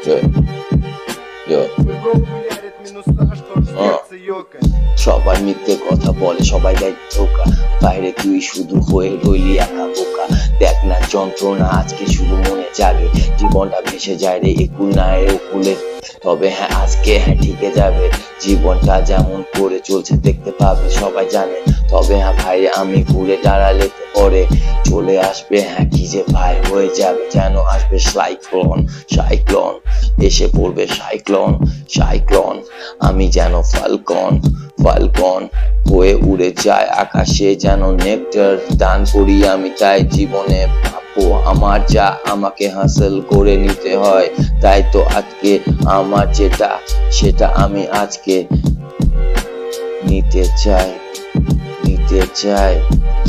Yo, yo. সবাই মিথ্যে কথা বলে, সবাই দেয় ধোকা, বাইরে তুই শুধু হয়ে রইলি একা বোকা। দেখ না যন্ত্রণা আজকে শুধু মনে জাগে, জীবনটা ভেসে যায় রে একুল না এর কুলে। তবে হ্যাঁ আজকে হ্যাঁ ঠিকে যাবে, জীবনটা যেমন করে চলছে দেখতে পাবে সবাই জানে। তবে হ্যাঁ ভাই আমি ঘুরে দাঁড়ালে পরে চলে আসবে হ্যাঁ কি যে ভাই হয়ে যাবে, যেন আসবে সাইক্লোন, সাইক্লোন এসে পড়বে সাইক্লোন, সাইক্লোন। আমি যেন ফালকন, ফালকন হয়ে উড়ে যায় আকাশে, যেন নেকটার দান করি আমি তাই জীবনে ভাববো আমার যা আমাকে হাসিল করে নিতে হয়। তাই তো আজকে আমার যেটা সেটা আমি আজকে নিতে চাই, নিতে চাই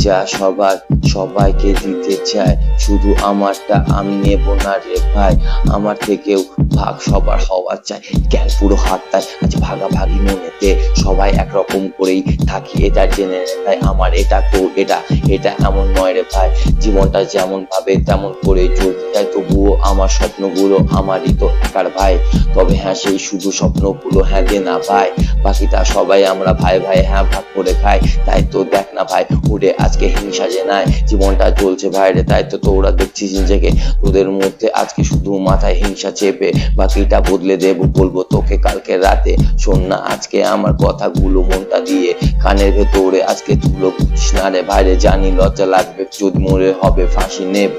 যা সবার সবাইকে দিতে চাই, শুধু আমারটা আমি নেব না রে ভাই, আমার থেকেও ভাগ সবার হওয়া চাই। জ্ঞান পুরো হাতটায় আজ ভাগাভাগি মনেতে, সবাই একরকম করেই থাকি এটা জেনে নে। তাই আমার এটা তো এটা এটা এমন নয় রে ভাই, জীবনটা যেমন ভাবে তেমন করে চলতে চাই, তবুও আমার স্বপ্নগুলো আমারই তো একার ভাই। তবে হ্যাঁ সেই শুধু স্বপ্নগুলো হ্যাঁ দে না ভাই, বাকিটা সবাই আমরা ভাই ভাই হ্যাঁ ভাগ করে খাই। তাই তো দেখ না ভাই উড়ে আজকে হিংসা যে নাই, জীবনটা চলছে ভাইরে তাই তো তোরা দেখছিস নিজেকে, তোদের মধ্যে আজকে শুধু মাথায় হিংসা চেপে, বাকিটা বদলে দেবো বলবো তোকে কালকে রাতে। শোন না আজকে আমার কথাগুলো মনটা দিয়ে, কানের ভেতরে আজকে তুলো বুঝিস না রে ভাইরে, জানি লজ্জা লাগবে যদি মরে হবে ফাঁসি নেব,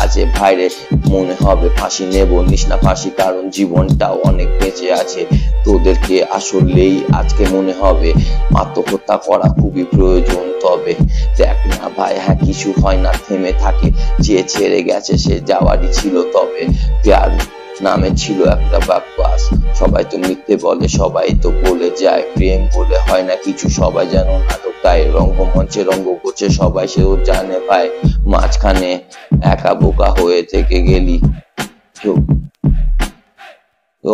আজ ভাইরে মনে হবে ফাঁসি নেব, নিস না ফাঁসি কারণ জীবনটাও অনেক বেঁচে আছে। তোদেরকে আসলেই আজকে মনে হবে আত্মহত্যা করা খুবই প্রয়োজন। তবে দেখ না ভাই হ্যাঁ কিছু হয় না থেমে থাকে, যে ছেড়ে গেছে সে যাওয়ারই ছিল, তবে প্যার নামে ছিল একটা বাকবাস। সবাই তো মিথ্যে বলে, সবাই তো বলে যায় প্রেম বলে হয় না কিছু, সবাই যেন নাটক তাই রঙ্গমঞ্চে রঙ্গ করছে সবাই সেও জানে ভাই, মাঝখানে একা বোকা হয়ে থেকে গেলি। তো